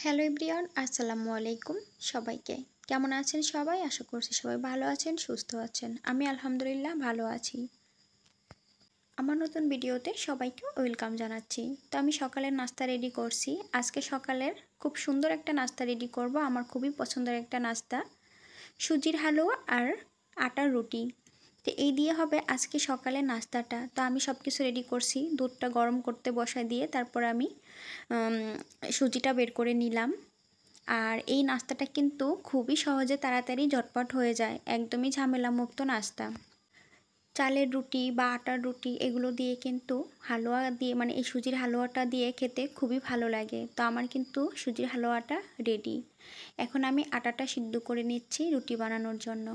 Hello everyone, আসসালামু আলাইকুম সবাইকে। কেমন আছেন সবাই? আশা করছি সবাই ভালো আছেন, সুস্থ আছেন। আমি আলহামদুলিল্লাহ ভালো আছি। আমার নতুন ভিডিওতে সবাইকে ওয়েলকাম জানাচ্ছি। তো আমি সকালের নাস্তা রেডি করছি। আজকে সকালের খুব সুন্দর একটা নাস্তা রেডি করব। আমার খুবই পছন্দের একটা নাস্তা, সুজির হালুয়া আর আটার রুটি। তো এই দিয়ে হবে আজকে সকালের নাস্তাটা। তো আমি সব কিছু রেডি করছি, দুধটা গরম করতে বসায় দিয়ে তারপর আমি সুজিটা বের করে নিলাম। আর এই নাস্তাটা কিন্তু খুবই সহজে তাড়াতাড়ি ঝটপট হয়ে যায়, একদমই ঝামেলামুক্ত নাস্তা। চালের রুটি বা আটার রুটি এগুলো দিয়ে কিন্তু হালুয়া দিয়ে এই সুজির হালুয়াটা দিয়ে খেতে খুবই ভালো লাগে। তো আমার কিন্তু সুজির হালুয়াটা রেডি। এখন আমি আটাটা সিদ্ধ করে নিচ্ছি রুটি বানানোর জন্য।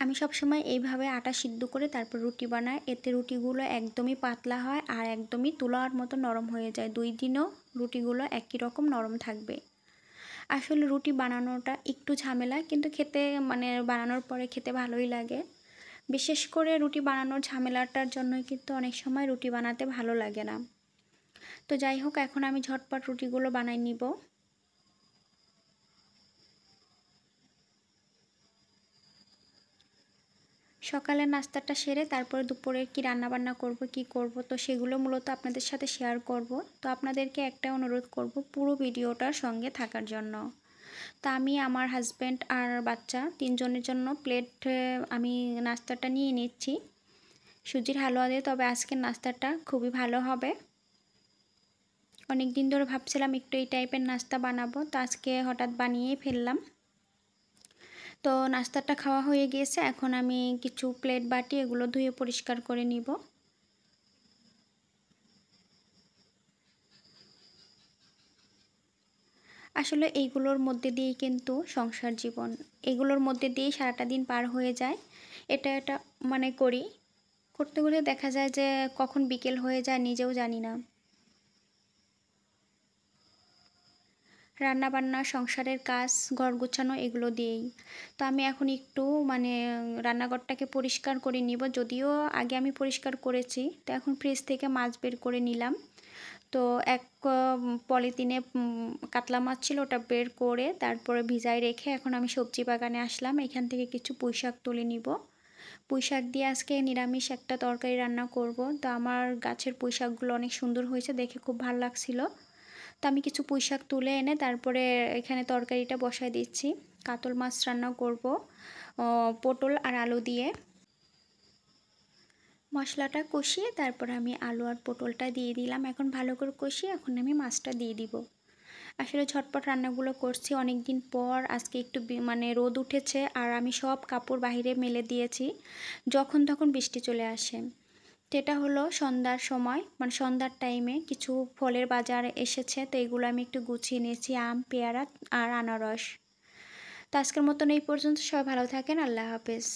আমি সবসময় এইভাবে আটা সিদ্ধ করে তারপর রুটি বানাই, এতে রুটিগুলো একদমই পাতলা হয় আর একদমই তুলার মতো নরম হয়ে যায়। 2 দিনও রুটিগুলো একই রকম নরম থাকবে। আসলে রুটি বানানোটা একটু ঝামেলা, কিন্তু খেতে বানানোর পরে খেতে ভালোই লাগে। বিশেষ করে রুটি বানানোর ঝামেলাটার জন্যই কিন্তু অনেক সময় রুটি বানাতে ভালো লাগে না। তো যাই হোক, এখন আমি ঝটপট রুটিগুলো বানাই নিব। সকালের নাস্তাটা সেরে তারপরে দুপুরে কি রান্নাবান্না করব, কি করব, তো সেগুলো মূলত আপনাদের সাথে শেয়ার করব। তো আপনাদেরকে একটা অনুরোধ করব পুরো ভিডিওটার সঙ্গে থাকার জন্য। তা আমি আমার হাজব্যান্ড আর বাচ্চা 3 জনের জন্য আমি নাস্তাটা নিয়ে নিচ্ছি সুজির হালুয়া দিয়ে। তবে আজকের নাস্তাটা খুবই ভালো হবে। অনেক দিন ধরে ভাবছিলাম একটু এই টাইপের নাস্তা বানাবো, তো আজকে হঠাৎ বানিয়েই ফেললাম। তো নাস্তাটা খাওয়া হয়ে গিয়েছে, এখন আমি কিছু প্লেট বাটি এগুলো ধুয়ে পরিষ্কার করে নিব। আসলে এইগুলোর মধ্যে দিয়েই কিন্তু সংসার জীবন, এগুলোর মধ্যে দিয়েই সারাটা দিন পার হয়ে যায়। এটা করি, করতে গেলে দেখা যায় যে কখন বিকেল হয়ে যায় নিজেও জানি না। রান্নাবান্না, সংসারের কাজ, ঘর গোছানো এগুলো দিয়েই। তো আমি এখন একটু রান্নাঘরটাকে পরিষ্কার করে নিব। যদিও আগে আমি পরিষ্কার করেছি, তো এখন ফ্রিজ থেকে মাছ বের করে নিলাম। তো এক পলিথিনে কাতলা মাছ ছিল, ওটা বের করে তারপরে ভিজায় রেখে এখন আমি সবজি বাগানে আসলাম। এখান থেকে কিছু পুঁইশাক তুলে নিব। পুঁইশাক দিয়ে আজকে নিরামিষ একটা তরকারি রান্না করব। তো আমার গাছের পুঁইশাকগুলো অনেক সুন্দর হয়েছে, দেখে খুব ভালো লাগছিল। তো আমি কিছু পুঁইশাক তুলে এনে তারপরে এখানে তরকারিটা বসায় দিচ্ছি। কাতল মাছ রান্না করব পটল আর আলু দিয়ে। মশলাটা কষিয়ে তারপরে আমি আলু আর পটলটা দিয়ে দিলাম। এখন ভালো করে কষিয়ে এখন আমি মাছটা দিয়ে দিব। আসলে ঝটপট রান্নাগুলো করছি অনেক দিন পর। আজকে একটু রোদ উঠেছে আর আমি সব কাপড় বাইরে মেলে দিয়েছি, যখন তখন বৃষ্টি চলে আসে। তো এটা হলো সন্ধ্যার সময়, সন্ধ্যার টাইমে কিছু ফলের বাজার এসেছে, তো এগুলো আমি একটু গুছিয়ে নিয়েছি, আম, পেয়ারা আর আনারস। তো আজকের মতন এই পর্যন্ত। সবাই ভালো থাকেন, আল্লাহ হাফেজ।